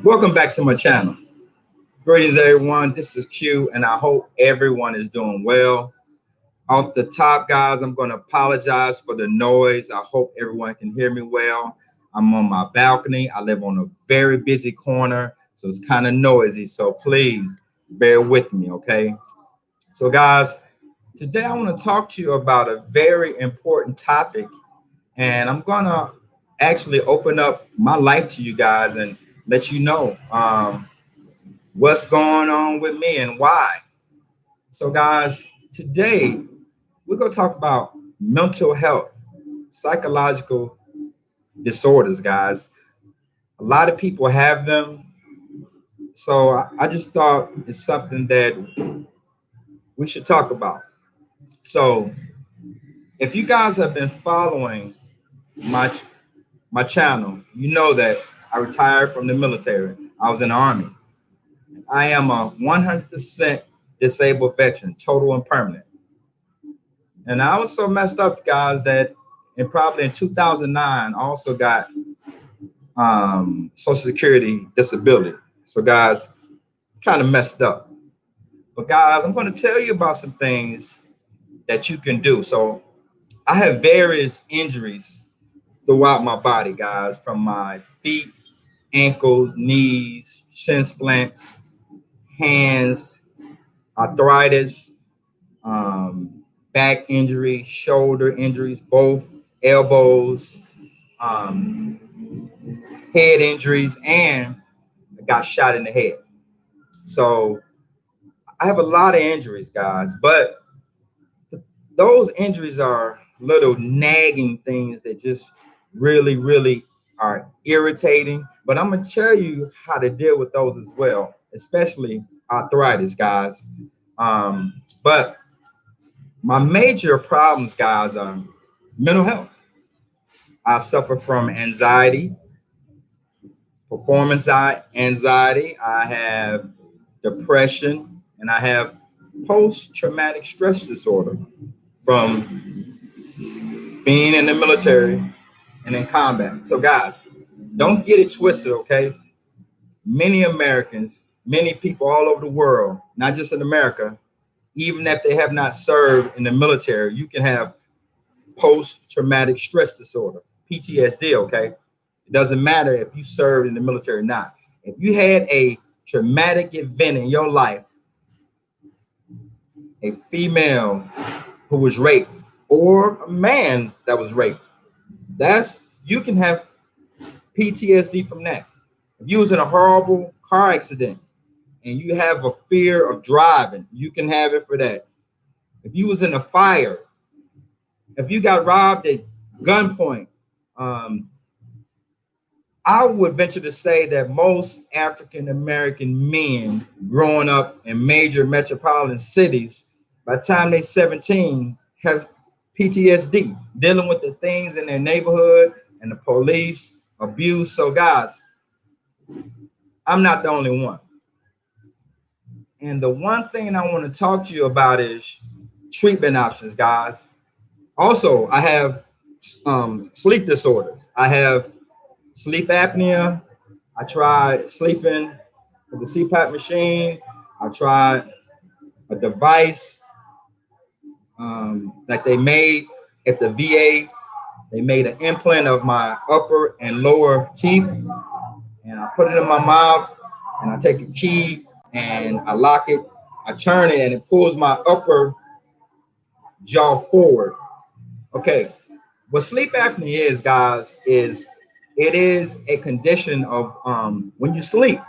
Welcome back to my channel. Greetings, everyone. This is Q, and I hope everyone is doing well. Off the top, guys, I'm going to apologize for the noise. I hope everyone can hear me well. I'm on my balcony. I live on a very busy corner, so it's kind of noisy. So please bear with me, okay? So, guys, today I want to talk to you about a very important topic, and I'm going to actually open up my life to you guys and let you know what's going on with me and why. So, guys, today we're going to talk about mental health, psychological disorders, guys. A lot of people have them. So I just thought it's something that we should talk about. So if you guys have been following my my channel, you know that I retired from the military. I was in the Army. I am a 100% disabled veteran, total and permanent. And I was so messed up, guys, that probably in 2009, I also got Social Security disability. So, guys, kind of messed up. But, guys, I'm going to tell you about some things that you can do. So, I have various injuries throughout my body, guys, from my feet, ankles, knees, shin splints, hands, arthritis, back injury, shoulder injuries, both elbows, head injuries, and I got shot in the head. So I have a lot of injuries, guys, but those injuries are little nagging things that just really are irritating. But I'm going to tell you how to deal with those as well, especially arthritis, guys. But my major problems, guys, are mental health. I suffer from anxiety, performance anxiety. I have depression, and I have post-traumatic stress disorder from being in the military and in combat. So, guys, don't get it twisted, okay? Many Americans, many people all over the world, not just in America, even if they have not served in the military, you can have post-traumatic stress disorder, PTSD, okay? It doesn't matter if you served in the military or not. If you had a traumatic event in your life, a female who was raped or a man that was raped, you can have PTSD from that. If you was in a horrible car accident and you have a fear of driving, you can have it for that. If you was in a fire, if you got robbed at gunpoint, I would venture to say that most African American men growing up in major metropolitan cities, by the time they're 17, have PTSD, dealing with the things in their neighborhood and the police, abuse. So, guys, I'm not the only one. And the one thing I want to talk to you about is treatment options, guys. Also, I have sleep disorders. I have sleep apnea. I tried sleeping with the CPAP machine. I tried a device that they made at the VA. They made an implant of my upper and lower teeth, and I put it in my mouth, and I take a key and I lock it. I turn it, and it pulls my upper jaw forward. Okay, what sleep apnea is, guys, is it is a condition of when you sleep,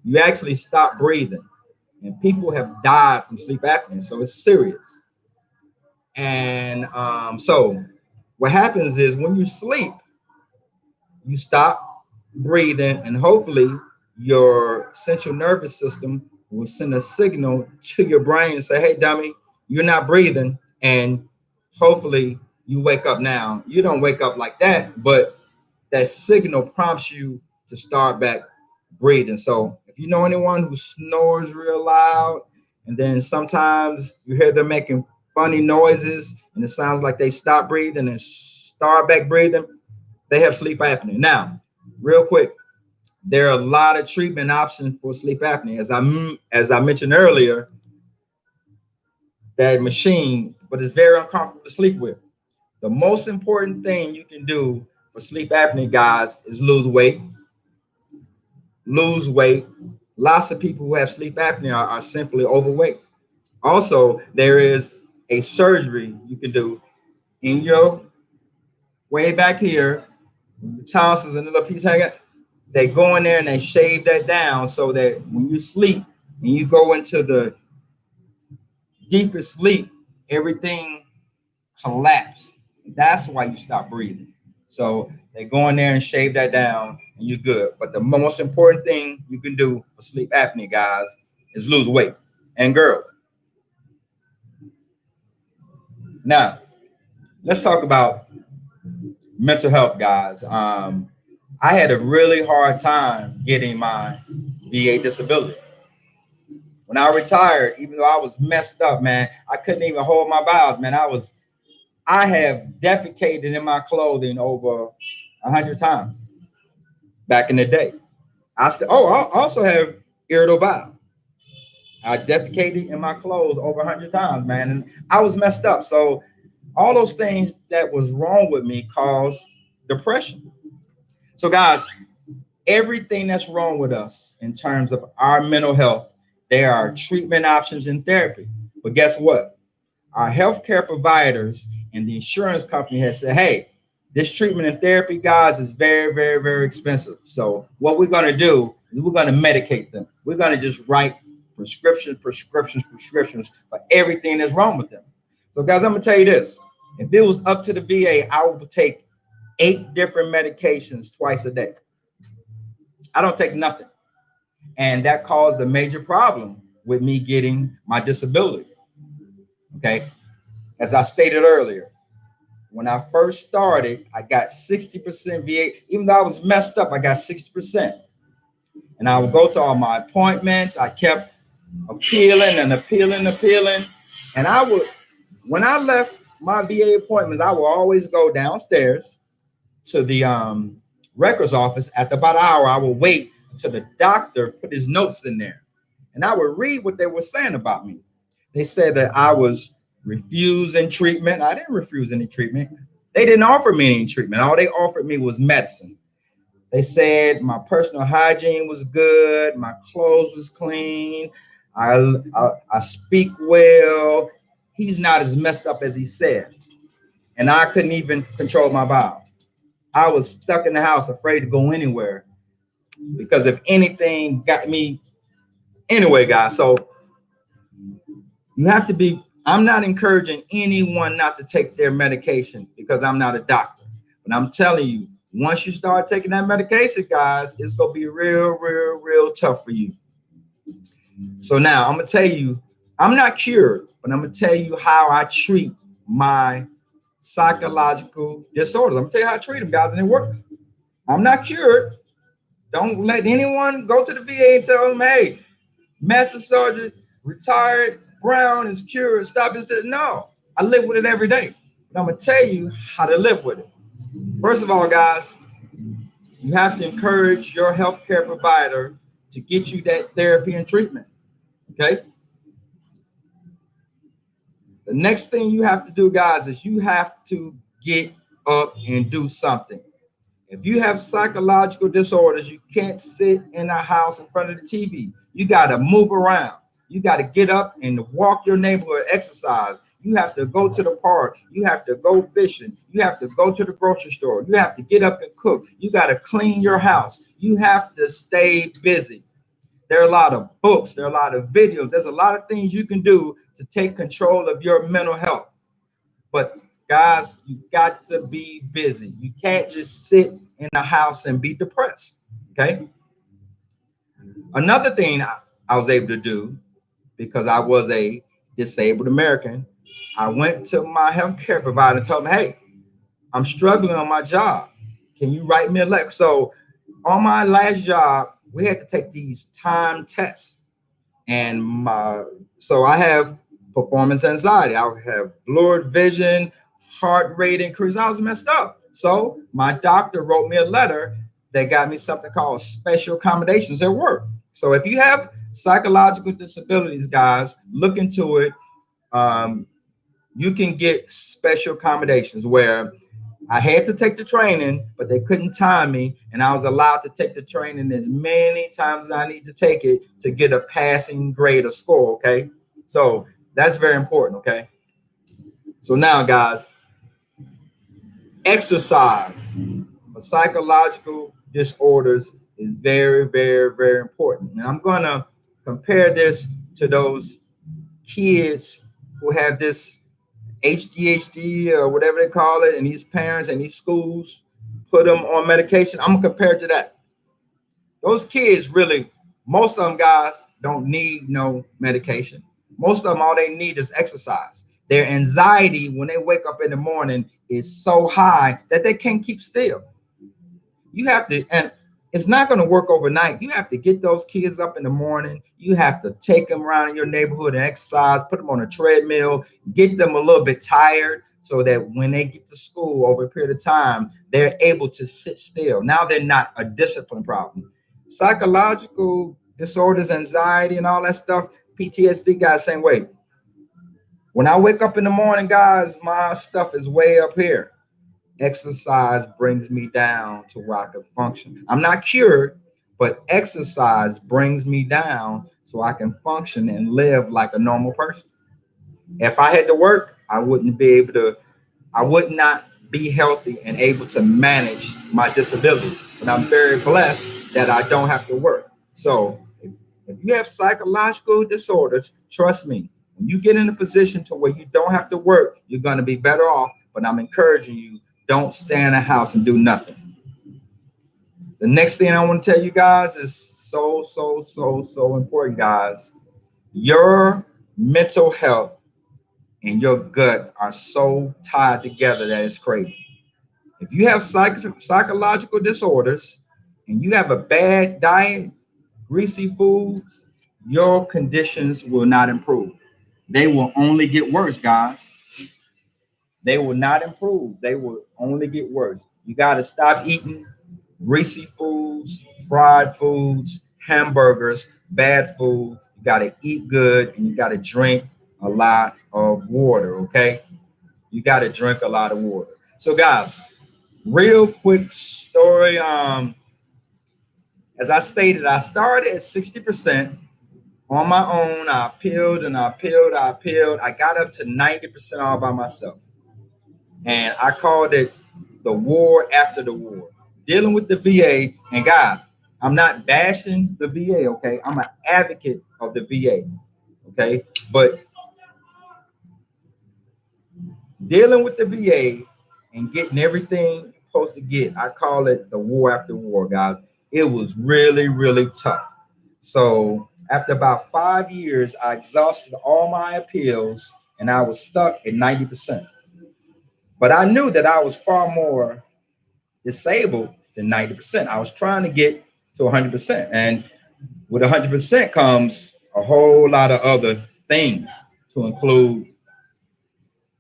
you actually stop breathing, and people have died from sleep apnea, so it's serious. And so what happens is when you sleep, you stop breathing, and hopefully your central nervous system will send a signal to your brain and say, hey, dummy, you're not breathing. And hopefully you wake up. Now, you don't wake up like that, but that signal prompts you to start back breathing. So if you know anyone who snores real loud, and then sometimes you hear them making funny noises, and it sounds like they stop breathing and start back breathing, they have sleep apnea. Now, real quick, there are a lot of treatment options for sleep apnea. As I mentioned earlier, that machine, but it's very uncomfortable to sleep with. The most important thing you can do for sleep apnea, guys, is lose weight. Lose weight. Lots of people who have sleep apnea are simply overweight. Also, there is a surgery you can do in your way back here, the tonsils and the little piece hanging. They go in there and they shave that down so that when you sleep and you go into the deepest sleep, everything collapse. That's why you stop breathing. So they go in there and shave that down and you're good. But the most important thing you can do for sleep apnea, guys, is lose weight. And girls. Now, let's talk about mental health, guys. I had a really hard time getting my VA disability. When I retired, even though I was messed up, man, I couldn't even hold my bowels, man. I have defecated in my clothing over 100 times back in the day. I also have irritable bowel. I defecated in my clothes over 100 times, man, and I was messed up. So all those things that was wrong with me caused depression. So, guys, everything that's wrong with us in terms of our mental health, there are treatment options and therapy. But guess what? Our healthcare providers and the insurance company has said, hey, this treatment and therapy, guys, is very, very, very expensive. So what we're going to do is we're going to medicate them. We're going to just write prescriptions for everything that's wrong with them. So, guys, I'm going to tell you this. If it was up to the VA, I would take 8 different medications twice a day. I don't take nothing. And that caused a major problem with me getting my disability. Okay. As I stated earlier, when I first started, I got 60% VA. Even though I was messed up, I got 60%. And I would go to all my appointments. I kept appealing. And when I left my VA appointments, I would always go downstairs to the records office. At about an hour, I would wait until the doctor put his notes in there. And I would read what they were saying about me. They said that I was refusing treatment. I didn't refuse any treatment. They didn't offer me any treatment. All they offered me was medicine. They said my personal hygiene was good. My clothes was clean. I speak well. He's not as messed up as he says. And I couldn't even control my bowel. I was stuck in the house, afraid to go anywhere because if anything got me anyway, guys. So you have to be, I'm not encouraging anyone not to take their medication because I'm not a doctor. But I'm telling you, once you start taking that medication, guys, it's going to be real tough for you. So now I'm going to tell you, I'm not cured, but I'm going to tell you how I treat my psychological disorders. I'm going to tell you how I treat them, guys, and it works. I'm not cured. Don't let anyone go to the VA and tell them, hey, master sergeant, retired, Brown is cured, stop this. No, I live with it every day. And I'm going to tell you how to live with it. First of all, guys, you have to encourage your healthcare provider to get you that therapy and treatment. Okay. The next thing you have to do, guys, is you have to get up and do something. If you have psychological disorders, you can't sit in a house in front of the TV. You got to move around. You got to get up and walk your neighborhood, exercise. You have to go to the park. You have to go fishing. You have to go to the grocery store. You have to get up and cook. You got to clean your house. You have to stay busy. There are a lot of books. There are a lot of videos. There's a lot of things you can do to take control of your mental health. But guys, you got to be busy. You can't just sit in a house and be depressed. Okay. Another thing I was able to do, because I was a disabled American, I went to my healthcare provider and told him, hey, I'm struggling on my job. Can you write me a letter? So on my last job, we had to take these time tests. And so I have performance anxiety. I would have blurred vision, heart rate increase. I was messed up. So my doctor wrote me a letter that got me something called special accommodations at work. So if you have psychological disabilities, guys, look into it. Um, you can get special accommodations where I had to take the training, but they couldn't time me, and I was allowed to take the training as many times as I need to take it to get a passing grade or score. Okay, so that's very important. Okay, so now, guys, exercise for psychological disorders is very, very, very important, and I'm gonna compare this to those kids who have this HDHD or whatever they call it, and these parents and these schools put them on medication. I'm gonna compare it to that. Those kids really, most of them, guys, don't need no medication. Most of them, all they need is exercise. Their anxiety when they wake up in the morning is so high that they can't keep still. You have to, and it's not going to work overnight. You have to get those kids up in the morning. You have to take them around your neighborhood and exercise, put them on a treadmill, get them a little bit tired so that when they get to school over a period of time, they're able to sit still. Now they're not a discipline problem. Psychological disorders, anxiety, and all that stuff, PTSD, guys, same way. When I wake up in the morning, guys, my stuff is way up here. Exercise brings me down to where I can function. I'm not cured, but exercise brings me down so I can function and live like a normal person. If I had to work, I wouldn't be able to, I would not be healthy and able to manage my disability. And I'm very blessed that I don't have to work. So if you have psychological disorders, trust me, when you get in a position to where you don't have to work, you're going to be better off. But I'm encouraging you, don't stay in the house and do nothing. The next thing I want to tell you guys is so important, guys. Your mental health and your gut are so tied together that it's crazy. If you have psychological disorders and you have a bad diet, greasy foods, your conditions will not improve. They will only get worse, guys. They will not improve. They will only get worse. You got to stop eating greasy foods, fried foods, hamburgers, bad food. You got to eat good and you got to drink a lot of water, okay? You got to drink a lot of water. So, guys, real quick story. As I stated, I started at 60% on my own. I peeled and I peeled, I peeled. I got up to 90% all by myself. And I called it the war after the war, dealing with the VA. And guys, I'm not bashing the VA, okay? I'm an advocate of the VA, okay? But dealing with the VA and getting everything you're supposed to get, I call it the war after war, guys. It was really, really tough. So after about 5 years, I exhausted all my appeals and I was stuck at 90%. But I knew that I was far more disabled than 90%. I was trying to get to 100%. And with 100% comes a whole lot of other things to include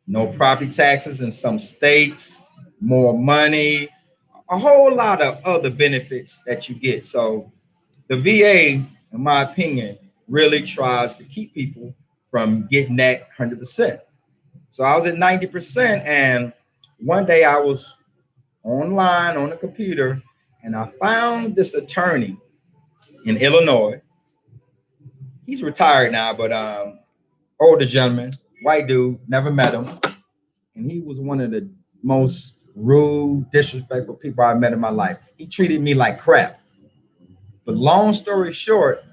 no property taxes in some states, more money, a whole lot of other benefits that you get. So the VA, in my opinion, really tries to keep people from getting that 100%. So I was at 90%. And one day I was online on the computer and I found this attorney in Illinois. He's retired now, but older gentleman, white dude, never met him. And he was one of the most rude, disrespectful people I met in my life. He treated me like crap. But long story short,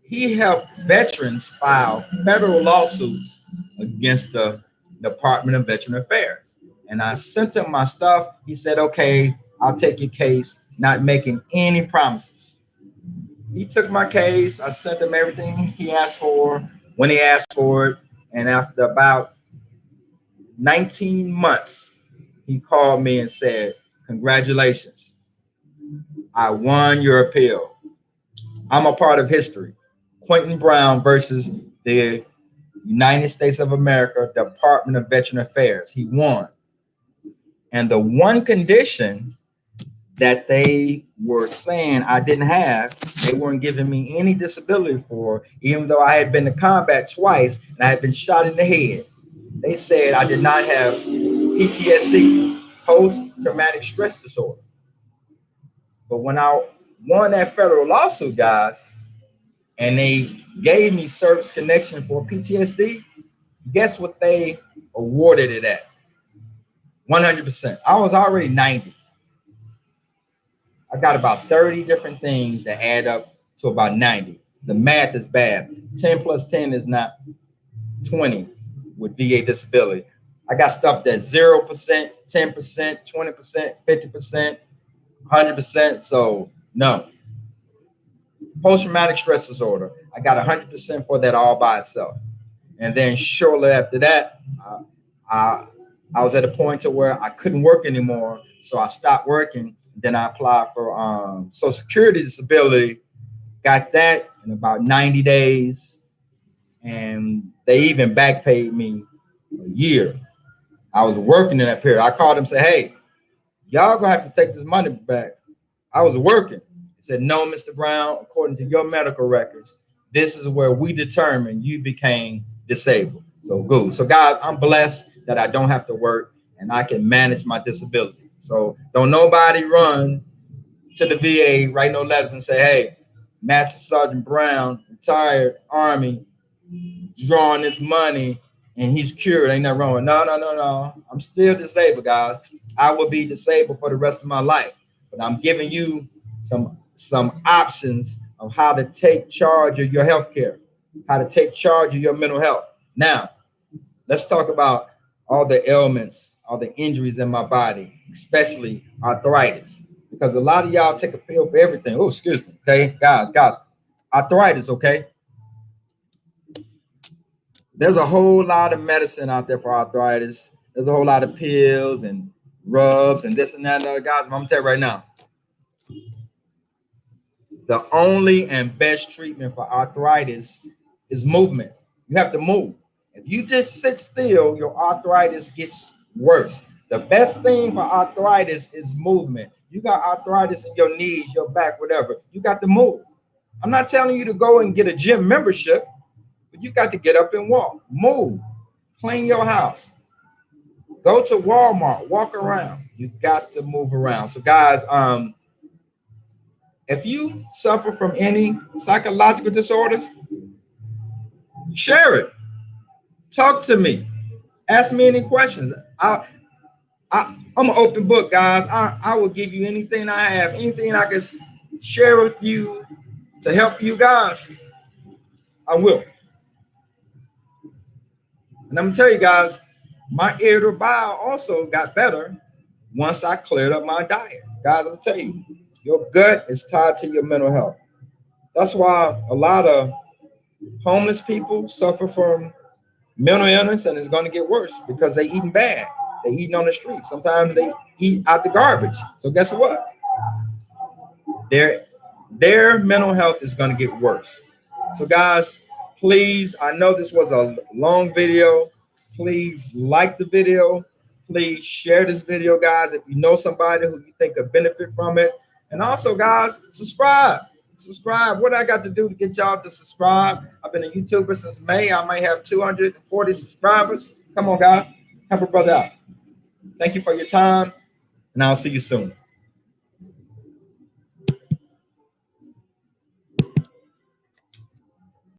he helped veterans file federal lawsuits against the Department of Veteran Affairs. And I sent him my stuff. He said, okay, I'll take your case, not making any promises. He took my case. I sent him everything he asked for when he asked for it. And after about 19 months, he called me and said, congratulations, I won your appeal. I'm a part of history. Quentin Brown versus the United States of America, Department of Veteran Affairs. He won. And the one condition that they were saying I didn't have, they weren't giving me any disability for, even though I had been to combat twice and I had been shot in the head. They said I did not have PTSD, post-traumatic stress disorder. But when I won that federal lawsuit, guys, and they gave me service connection for PTSD, guess what they awarded it at? 100%. I was already 90. I got about 30 different things that add up to about 90. The math is bad. 10 plus 10 is not 20 with VA disability. I got stuff that's 0%, 10%, 20%, 50%, 100%. So no. Post-traumatic stress disorder, I got 100% for that all by itself. And then shortly after that, I was at a point to where I couldn't work anymore. So I stopped working. Then I applied for Social Security disability, got that in about 90 days. And they even back paid me a year. I was working in that period. I called them and said, hey, y'all gonna have to take this money back. I was working. He said, no, Mr. Brown, according to your medical records, this is where we determined you became disabled. So good. So guys, I'm blessed that I don't have to work and I can manage my disability. So don't nobody run to the VA, write no letters and say, hey, Master Sergeant Brown, retired Army, drawing this money and he's cured. Ain't nothing wrong with it. No. I'm still disabled, guys. I will be disabled for the rest of my life. But I'm giving you some options of how to take charge of your health care, how to take charge of your mental health. Now, let's talk about all the ailments, all the injuries in my body, especially arthritis, because a lot of y'all take a pill for everything. Oh, excuse me. Okay, guys, arthritis. Okay. There's a whole lot of medicine out there for arthritis. There's a whole lot of pills and rubs and this and that and other, guys. I'm gonna tell you right now, the only and best treatment for arthritis is movement. You have to move. If you just sit still, your arthritis gets worse. The best thing for arthritis is movement. You got arthritis in your knees, your back, whatever. You got to move. I'm not telling you to go and get a gym membership, but you got to get up and walk, move, clean your house, go to Walmart, walk around. You got to move around. So guys, if you suffer from any psychological disorders, share it. Talk to me. Ask me any questions. I'm an open book, guys. I will give you anything I have, anything I can share with you to help you guys. I will. And I'm gonna tell you guys, my irritable bowel also got better once I cleared up my diet. Guys, I'm gonna tell you, your gut is tied to your mental health. That's why a lot of homeless people suffer from mental illness, and it's going to get worse because they eating bad. They eating on the street. Sometimes they eat out the garbage. So guess what? Their mental health is going to get worse. So guys, please, I know this was a long video. Please like the video. Please share this video, guys, if you know somebody who you think could benefit from it. And also, guys, subscribe. What I got to do to get y'all to subscribe? I've been a YouTuber since May. I might have 240 subscribers. Come on, guys. Help a brother out. Thank you for your time, and I'll see you soon.